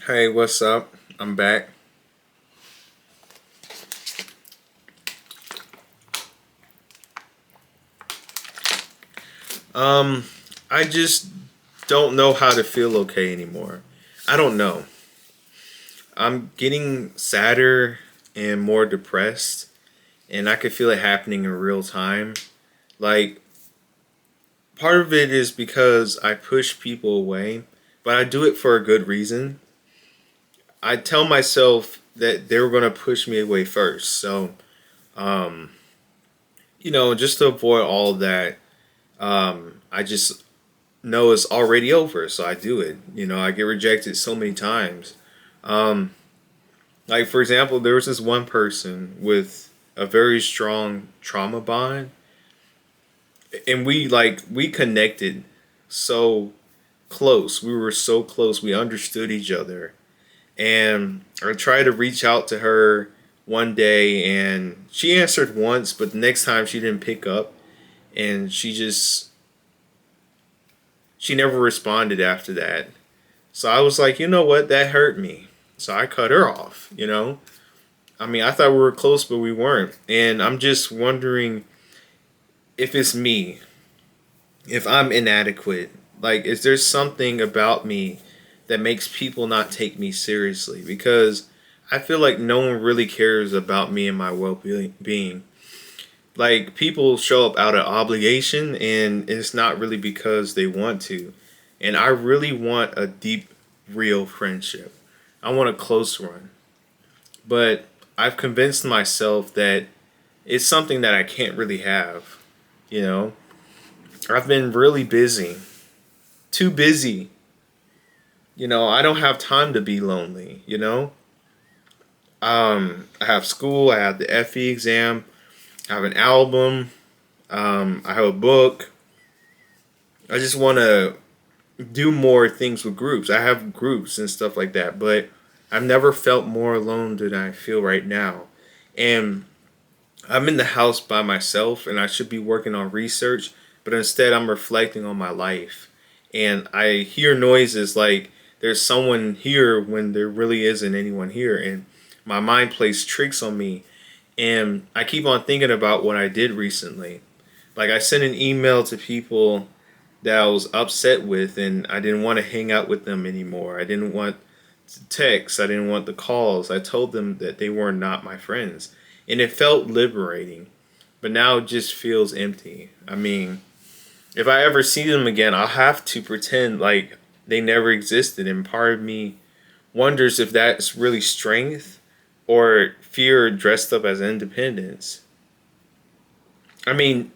Hey, what's up? I'm back. Um, I just don't know how to feel okay anymore. I don't know. I'm getting sadder and more depressed, and I could feel it happening in real time. Like, part of it is because I push people away, but I do it for a good reason. I tell myself that they were going to push me away first. So, um, just to avoid all of that, I just know it's already over, so I do it. I get rejected so many times. Um, like for example, there was this one person with a very strong trauma bond, and we connected so close. We were so close. We understood each other, and I tried to reach out to her one day, and she answered once, but the next time she didn't pick up, and she never responded after that. So I was like, you know what? That hurt me. So I cut her off. I mean, I thought we were close, but we weren't. And I'm just wondering if it's me, if I'm inadequate. Like, is there something about me that makes people not take me seriously? Because I feel like no one really cares about me and my well being. Like, people show up out of obligation, and it's not really because they want to. And I really want a deep, real friendship. I want a close one. But I've convinced myself that it's something that I can't really have. You know, I've been really busy, too busy. I don't have time to be lonely. I have school, I have the FE exam, I have an album, I have a book. I just want to do more things with groups. I have groups and stuff like that, but I've never felt more alone than I feel right now. And I'm in the house by myself and I should be working on research, but instead I'm reflecting on my life. And I hear noises like there's someone here when there really isn't anyone here. And my mind plays tricks on me. And I keep on thinking about what I did recently. Like I sent an email to people that I was upset with, and I didn't want to hang out with them anymore. I didn't want to text. I didn't want the calls. I told them that they were not my friends. And it felt liberating. But now it just feels empty. I mean, if I ever see them again, I'll have to pretend like they never existed. And part of me wonders if that's really strength or fear dressed up as independence. I mean,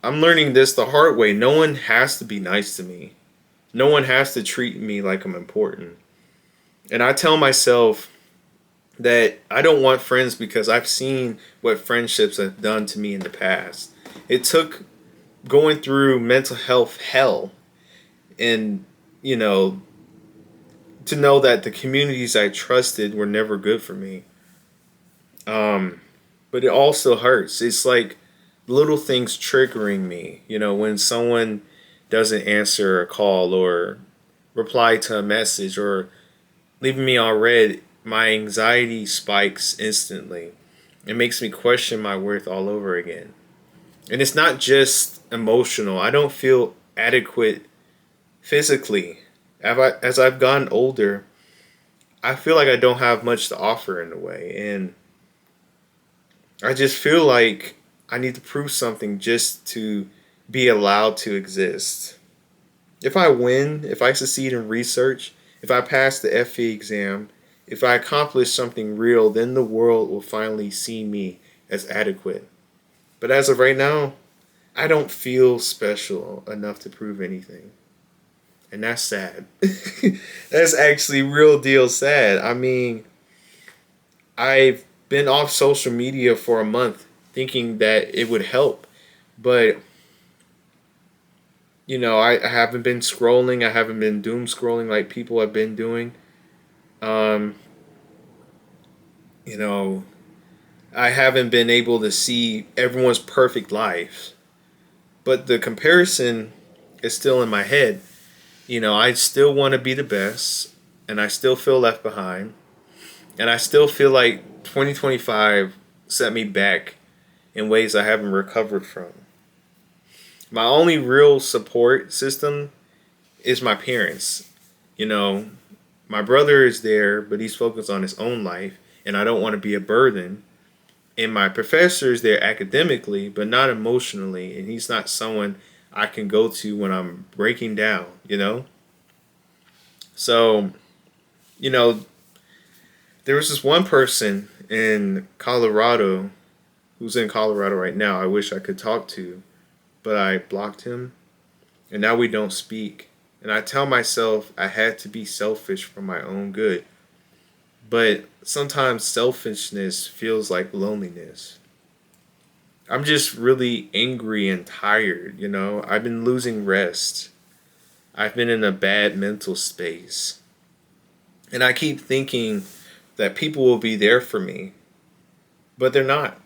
I'm learning this the hard way. No one has to be nice to me. No one has to treat me like I'm important. And I tell myself that I don't want friends because I've seen what friendships have done to me in the past. It took going through mental health hell and, you know, to know that the communities I trusted were never good for me. Um, but it also hurts. It's like little things triggering me. When someone doesn't answer a call or reply to a message or leaving me on red, my anxiety spikes instantly. It makes me question my worth all over again. And it's not just emotional. I don't feel adequate physically. As I've gotten older, I feel like I don't have much to offer in a way. And I just feel like I need to prove something just to be allowed to exist. If I win, if I succeed in research, if I pass the FE exam, if I accomplish something real, then the world will finally see me as adequate. But as of right now, I don't feel special enough to prove anything. And that's sad. That's actually real deal sad. I mean, I've been off social media for a month thinking that it would help. But, I haven't been scrolling. I haven't been doom scrolling like people have been doing. Um, you know, I haven't been able to see everyone's perfect life. But the comparison is still in my head. I still want to be the best. and I still feel left behind. And I still feel like 2025 set me back in ways I haven't recovered from. My only real support system is my parents. You know, my brother is there, but he's focused on his own life, and I don't want to be a burden. And my professor is there academically, but not emotionally, and he's not someone I can go to when I'm breaking down, you know? So, you know, there was this one person in Colorado who's in Colorado right now I wish I could talk to, but I blocked him, and now we don't speak. And I tell myself I had to be selfish for my own good. But sometimes selfishness feels like loneliness. I'm just really angry and tired, you know? I've been losing rest. I've been in a bad mental space. And I keep thinking that people will be there for me, but they're not.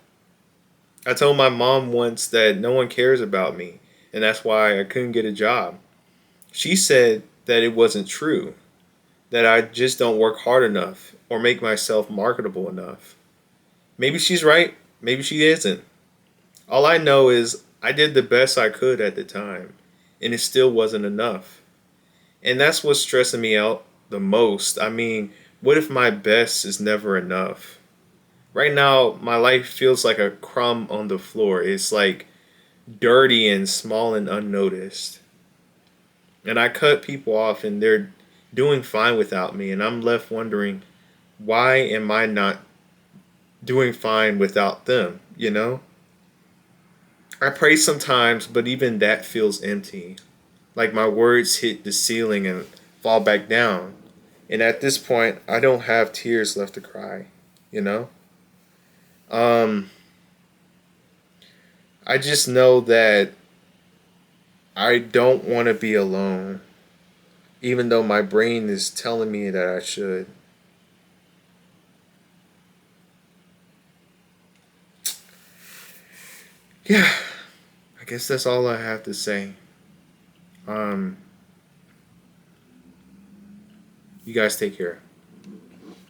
I told my mom once that no one cares about me, and that's why I couldn't get a job. She said that it wasn't true, that I just don't work hard enough or make myself marketable enough. Maybe she's right, maybe she isn't. All I know is I did the best I could at the time, and it still wasn't enough. And that's what's stressing me out the most. I mean, what if my best is never enough? Right now, my life feels like a crumb on the floor. It's like dirty and small and unnoticed. And I cut people off, and they're doing fine without me. And I'm left wondering, why am I not doing fine without them? You know? I pray sometimes, but even that feels empty. Like my words hit the ceiling and fall back down. And at this point, I don't have tears left to cry. You know? Um, I just know that I don't want to be alone, even though my brain is telling me that I should. Yeah, I guess that's all I have to say. Um, you guys take care.